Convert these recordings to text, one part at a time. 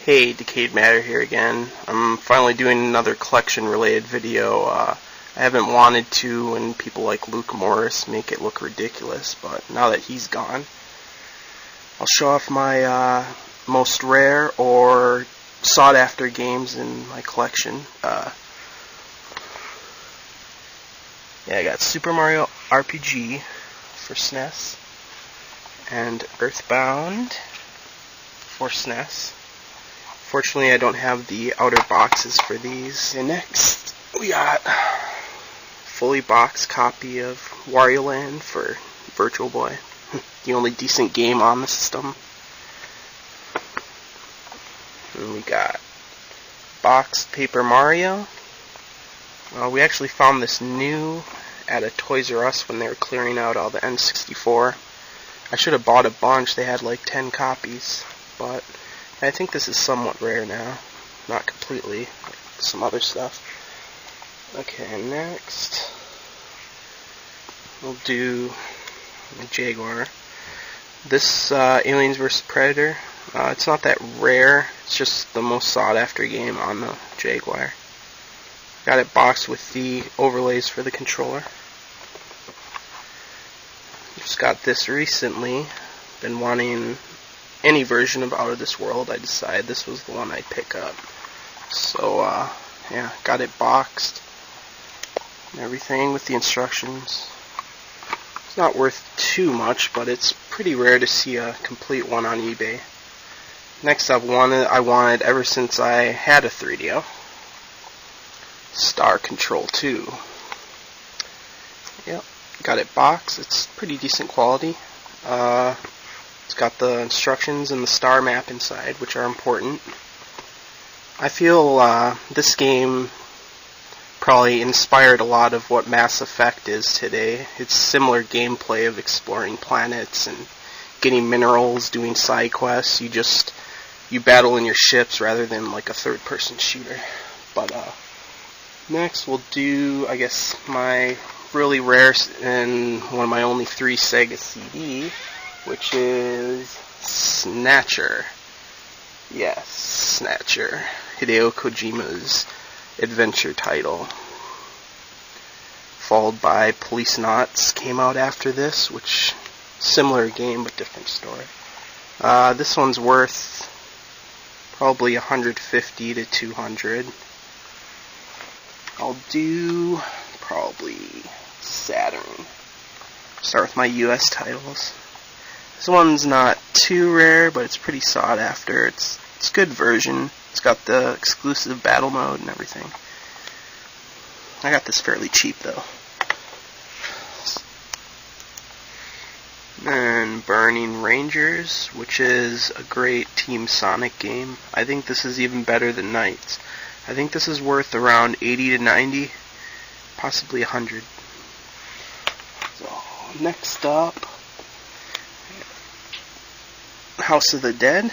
Hey, Decayed Matter here again. I'm finally doing another collection-related video. I haven't wanted to, and people like Luke Morris make it look ridiculous, but now that he's gone, I'll show off my most rare or sought-after games in my collection. I got Super Mario RPG for SNES, and Earthbound for SNES. Fortunately, I don't have the outer boxes for these. And next, we got a fully boxed copy of Wario Land for Virtual Boy. The only decent game on the system. And we got boxed Paper Mario. We actually found this new at a Toys R Us when they were clearing out all the N64. I should have bought a bunch. They had like 10 copies, but I think this is somewhat rare now. Not completely, like some other stuff. Okay, next we'll do the Jaguar. This Aliens vs. Predator, it's not that rare. It's just the most sought after game on the Jaguar. Got it boxed with the overlays for the controller. Just got this recently. Been wanting any version of Out of This World. I decided this was the one I'd pick up. So, got it boxed and everything with the instructions. It's not worth too much, but it's pretty rare to see a complete one on eBay. Next up, I wanted ever since I had a 3DO. Star Control 2. Yep, got it boxed. It's pretty decent quality. It's got the instructions and the star map inside, which are important. I feel this game probably inspired a lot of what Mass Effect is today. It's similar gameplay of exploring planets and getting minerals, doing side quests. You battle in your ships rather than like a third-person shooter. But next we'll do, I guess, my really rare and one of my only 3 Sega CD, which is Snatcher. Yes, Snatcher. Hideo Kojima's adventure title. Followed by Policenauts came out after this, which similar game but different story. This one's worth probably 150 to 200. I'll do probably Saturn. Start with my US titles. This one's not too rare, but it's pretty sought after. It's a good version. It's got the exclusive battle mode and everything. I got this fairly cheap though. And Burning Rangers, which is a great Team Sonic game. I think this is even better than Knights. I think this is worth around 80 to 90, possibly 100. So, next up, House of the Dead.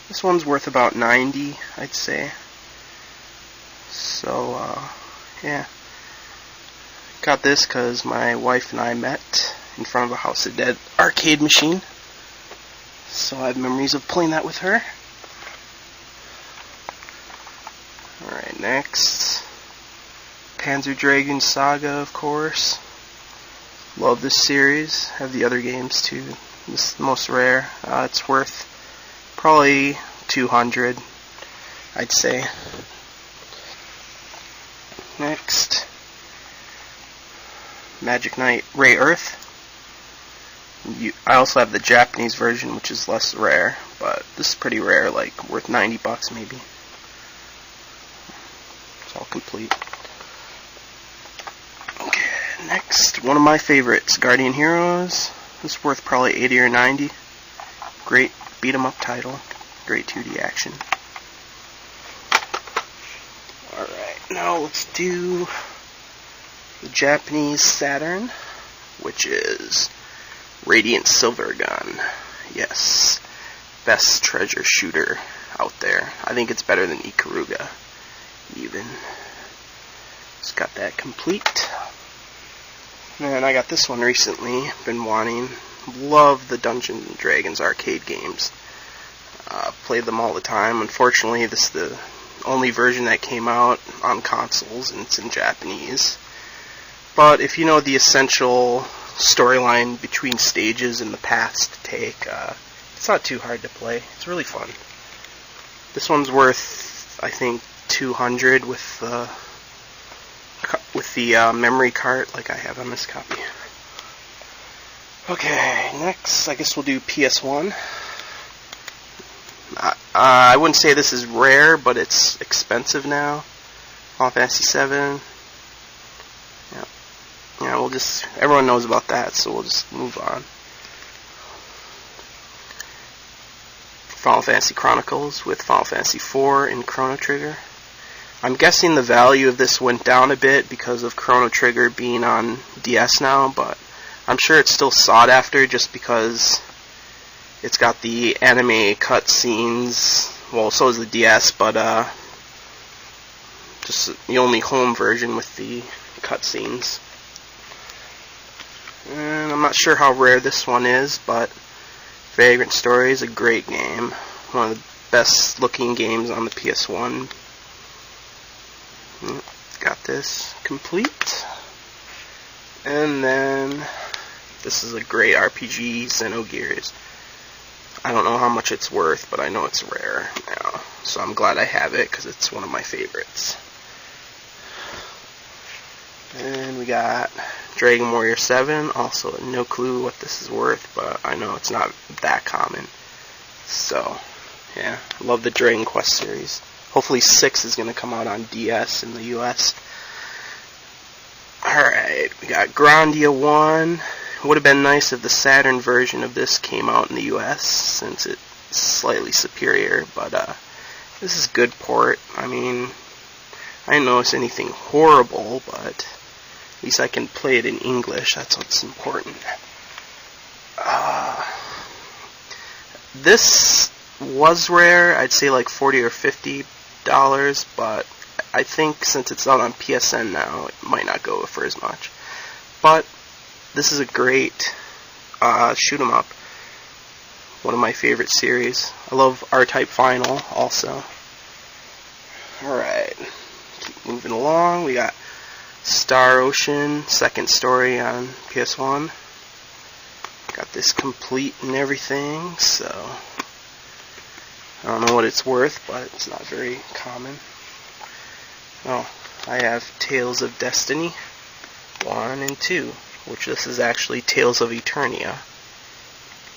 This one's worth about 90, I'd say. So, got this because my wife and I met in front of a House of the Dead arcade machine. So I have memories of playing that with her. Alright, next, Panzer Dragoon Saga, of course. Love this series. Have the other games too. This is the most rare. It's worth probably 200, I'd say. Next, Magic Knight Ray Earth. I also have the Japanese version, which is less rare, but this is pretty rare, like worth 90 bucks maybe. It's all complete. Okay, next, one of my favorites, Guardian Heroes. This is worth probably 80 or 90. Great beat-em-up title. Great 2D action. Alright, now let's do the Japanese Saturn, which is Radiant Silvergun. Yes, best treasure shooter out there. I think it's better than Ikaruga, even. Just got that complete. And I got this one recently. Been wanting. Love the Dungeons and Dragons arcade games. played them all the time. Unfortunately, this is the only version that came out on consoles, and it's in Japanese. But if you know the essential storyline between stages and the paths to take, it's not too hard to play. It's really fun. This one's worth, I think, 200 with the memory card like I have on this copy. Okay, next I guess we'll do PS1. I wouldn't say this is rare, but it's expensive now. Final Fantasy VII. Yeah, everyone knows about that, so we'll just move on. Final Fantasy Chronicles with Final Fantasy IV and Chrono Trigger. I'm guessing the value of this went down a bit because of Chrono Trigger being on DS now, but I'm sure it's still sought after just because it's got the anime cutscenes. Well, so is the DS, but just the only home version with the cutscenes. And I'm not sure how rare this one is, but Vagrant Story is a great game. One of the best looking games on the PS1. Got this complete. And then this is a great RPG, Xenogears. I don't know how much it's worth, but I know it's rare now. So I'm glad I have it because it's one of my favorites. And we got Dragon Warrior 7. Also, no clue what this is worth, but I know it's not that common. So, yeah, I love the Dragon Quest series. Hopefully 6 is going to come out on DS in the US. Alright, we got Grandia 1. It would have been nice if the Saturn version of this came out in the US, since it's slightly superior, but this is a good port. I mean, I didn't notice anything horrible, but at least I can play it in English. That's what's important. This was rare. I'd say like $40 or $50, but I think since it's out on PSN now, it might not go for as much. But this is a great shoot 'em up. One of my favorite series. I love R-Type Final also. Alright, keep moving along. We got Star Ocean, second story on PS1. Got this complete and everything, so I don't know what it's worth, but it's not very common. Oh, I have Tales of Destiny 1 and 2, which this is actually Tales of Eternia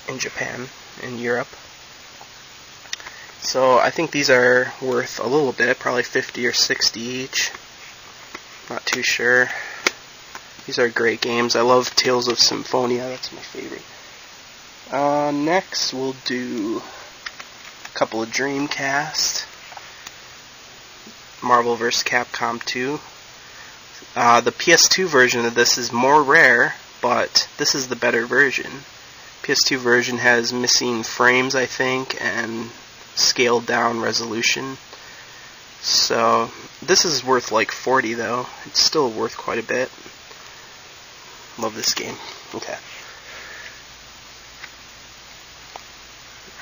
in Japan, in Europe. So I think these are worth a little bit, probably 50 or 60 each. Not too sure. These are great games. I love Tales of Symphonia, that's my favorite. Next we'll do a couple of Dreamcast. Marvel vs. Capcom 2. The PS2 version of this is more rare, but this is the better version. PS2 version has missing frames, I think, and scaled down resolution. So this is worth like 40 though. It's still worth quite a bit. Love this game. Okay.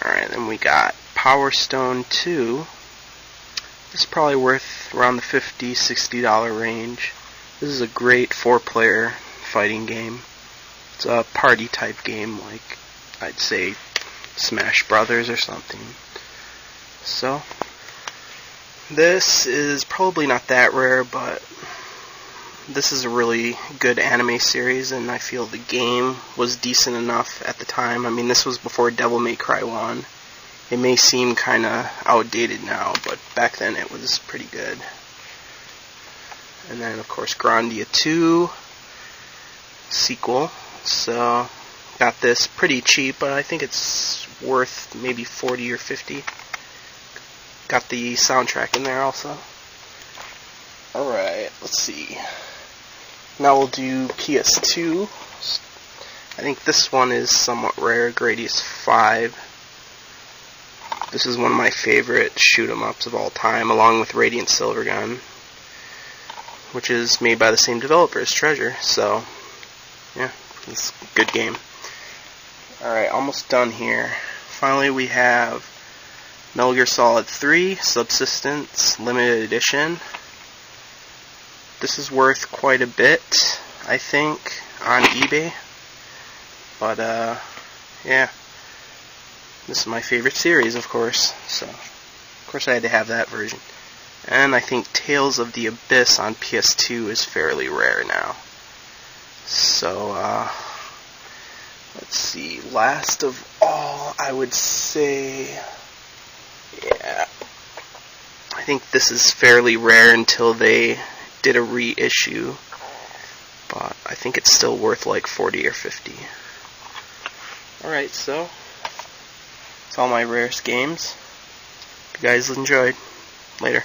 Alright, then we got Power Stone 2. This is probably worth around the $50, $60 range. This is a great 4-player fighting game. It's a party type game, like I'd say Smash Brothers or something. So this is probably not that rare, but this is a really good anime series, and I feel the game was decent enough at the time. I mean, this was before Devil May Cry 1. It may seem kind of outdated now, but back then it was pretty good. And then, of course, Grandia 2 sequel. So, got this pretty cheap, but I think it's worth maybe 40 or 50. Got the soundtrack in there also. Alright, let's see. Now we'll do PS2. I think this one is somewhat rare, Gradius 5. This is one of my favorite shoot-em-ups of all time, along with Radiant Silvergun, which is made by the same developer as Treasure. So, yeah, it's a good game. Alright, almost done here. Finally we have Metal Gear Solid 3 Subsistence Limited Edition. This is worth quite a bit, I think, on eBay. But, yeah. This is my favorite series, of course. So, of course I had to have that version. And I think Tales of the Abyss on PS2 is fairly rare now. So, let's see. Last of all, I would say, yeah, I think this is fairly rare until they did a reissue. But I think it's still worth like 40 or 50. Alright, so that's all my rarest games. Hope you guys enjoyed. Later.